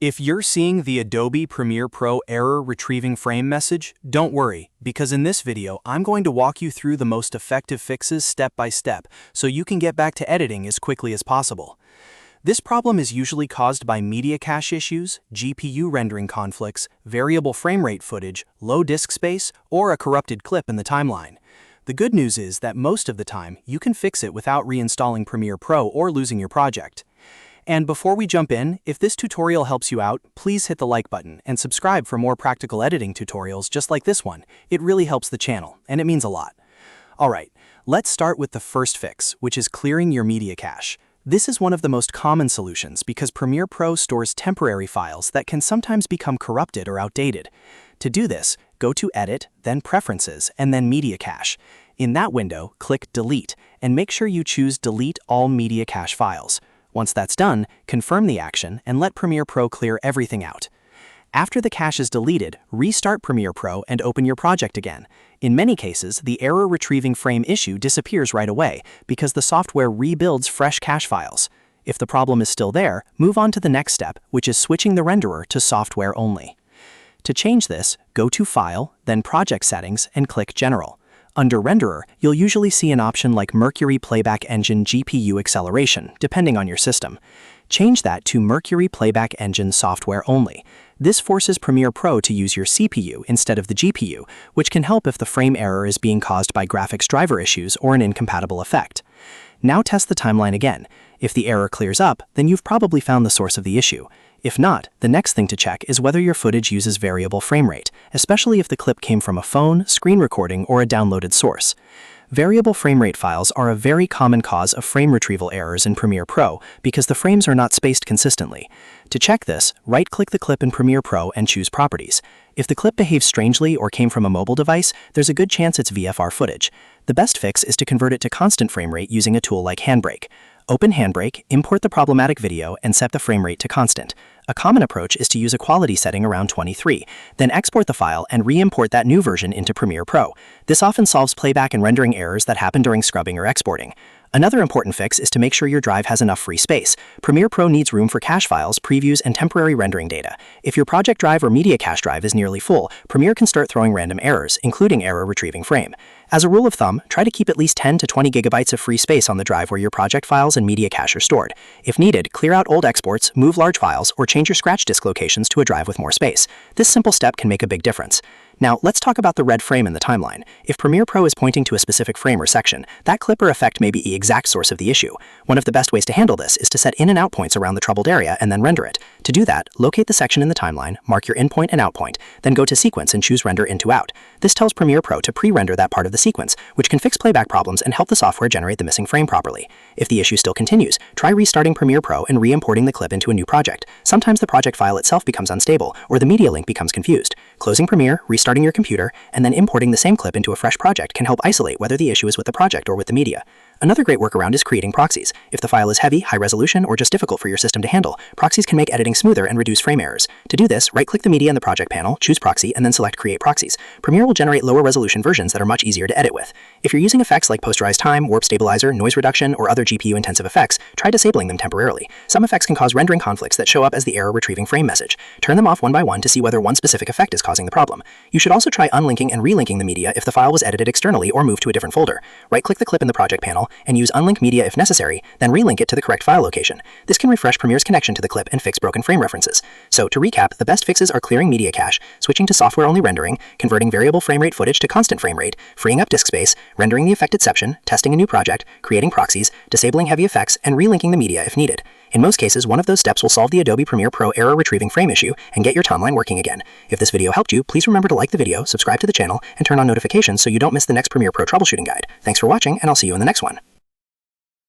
If you're seeing the Adobe Premiere Pro error retrieving frame message, don't worry, because in this video I'm going to walk you through the most effective fixes step by step so you can get back to editing as quickly as possible. This problem is usually caused by media cache issues, GPU rendering conflicts, variable frame rate footage, low disk space, or a corrupted clip in the timeline. The good news is that most of the time you can fix it without reinstalling Premiere Pro or losing your project. And before we jump in, if this tutorial helps you out, please hit the like button and subscribe for more practical editing tutorials just like this one. It really helps the channel, and it means a lot. Alright, let's start with the first fix, which is clearing your media cache. This is one of the most common solutions because Premiere Pro stores temporary files that can sometimes become corrupted or outdated. To do this, go to Edit, then Preferences, and then Media Cache. In that window, click Delete, and make sure you choose Delete All Media Cache Files. Once that's done, confirm the action and let Premiere Pro clear everything out. After the cache is deleted, restart Premiere Pro and open your project again. In many cases, the error retrieving frame issue disappears right away because the software rebuilds fresh cache files. If the problem is still there, move on to the next step, which is switching the renderer to software only. To change this, go to File, then Project Settings, and click General. Under Renderer, you'll usually see an option like Mercury Playback Engine GPU Acceleration, depending on your system. Change that to Mercury Playback Engine Software Only. This forces Premiere Pro to use your CPU instead of the GPU, which can help if the frame error is being caused by graphics driver issues or an incompatible effect. Now test the timeline again. If the error clears up, then you've probably found the source of the issue. If not, the next thing to check is whether your footage uses variable frame rate, especially if the clip came from a phone, screen recording, or a downloaded source. Variable frame rate files are a very common cause of frame retrieval errors in Premiere Pro because the frames are not spaced consistently. To check this, right-click the clip in Premiere Pro and choose Properties. If the clip behaves strangely or came from a mobile device, there's a good chance it's VFR footage. The best fix is to convert it to constant frame rate using a tool like HandBrake. Open HandBrake, import the problematic video, and set the frame rate to constant. A common approach is to use a quality setting around 23, then export the file and re-import that new version into Premiere Pro. This often solves playback and rendering errors that happen during scrubbing or exporting. Another important fix is to make sure your drive has enough free space. Premiere Pro needs room for cache files, previews, and temporary rendering data. If your project drive or media cache drive is nearly full, Premiere can start throwing random errors, including error retrieving frame. As a rule of thumb, try to keep at least 10 to 20 gigabytes of free space on the drive where your project files and media cache are stored. If needed, clear out old exports, move large files, or change your scratch disk locations to a drive with more space. This simple step can make a big difference. Now, let's talk about the red frame in the timeline. If Premiere Pro is pointing to a specific frame or section, that clip or effect may be the exact source of the issue. One of the best ways to handle this is to set in and out points around the troubled area and then render it. To do that, locate the section in the timeline, mark your in point and out point, then go to Sequence and choose Render Into Out. This tells Premiere Pro to pre-render that part of the sequence, which can fix playback problems and help the software generate the missing frame properly. If the issue still continues, try restarting Premiere Pro and re-importing the clip into a new project. Sometimes the project file itself becomes unstable, or the media link becomes confused. Closing Premiere, restarting your computer, and then importing the same clip into a fresh project can help isolate whether the issue is with the project or with the media. Another great workaround is creating proxies. If the file is heavy, high resolution, or just difficult for your system to handle, proxies can make editing smoother and reduce frame errors. To do this, right-click the media in the project panel, choose Proxy, and then select Create Proxies. Premiere will generate lower resolution versions that are much easier to edit with. If you're using effects like posterized time, warp stabilizer, noise reduction, or other GPU-intensive effects, try disabling them temporarily. Some effects can cause rendering conflicts that show up as the error retrieving frame message. Turn them off one by one to see whether one specific effect is causing the problem. You should also try unlinking and relinking the media if the file was edited externally or moved to a different folder. Right-click the clip in the project panel and use Unlink Media if necessary, then relink it to the correct file location. This can refresh Premiere's connection to the clip and fix broken frame references. So to recap, the best fixes are clearing media cache, switching to software-only rendering, converting variable frame rate footage to constant frame rate, freeing up disk space, rendering the affected section, testing a new project, creating proxies, disabling heavy effects, and relinking the media if needed. In most cases, one of those steps will solve the Adobe Premiere Pro error retrieving frame issue and get your timeline working again. If this video helped you, please remember to like the video, subscribe to the channel, and turn on notifications so you don't miss the next Premiere Pro troubleshooting guide. Thanks for watching, and I'll see you in the next one.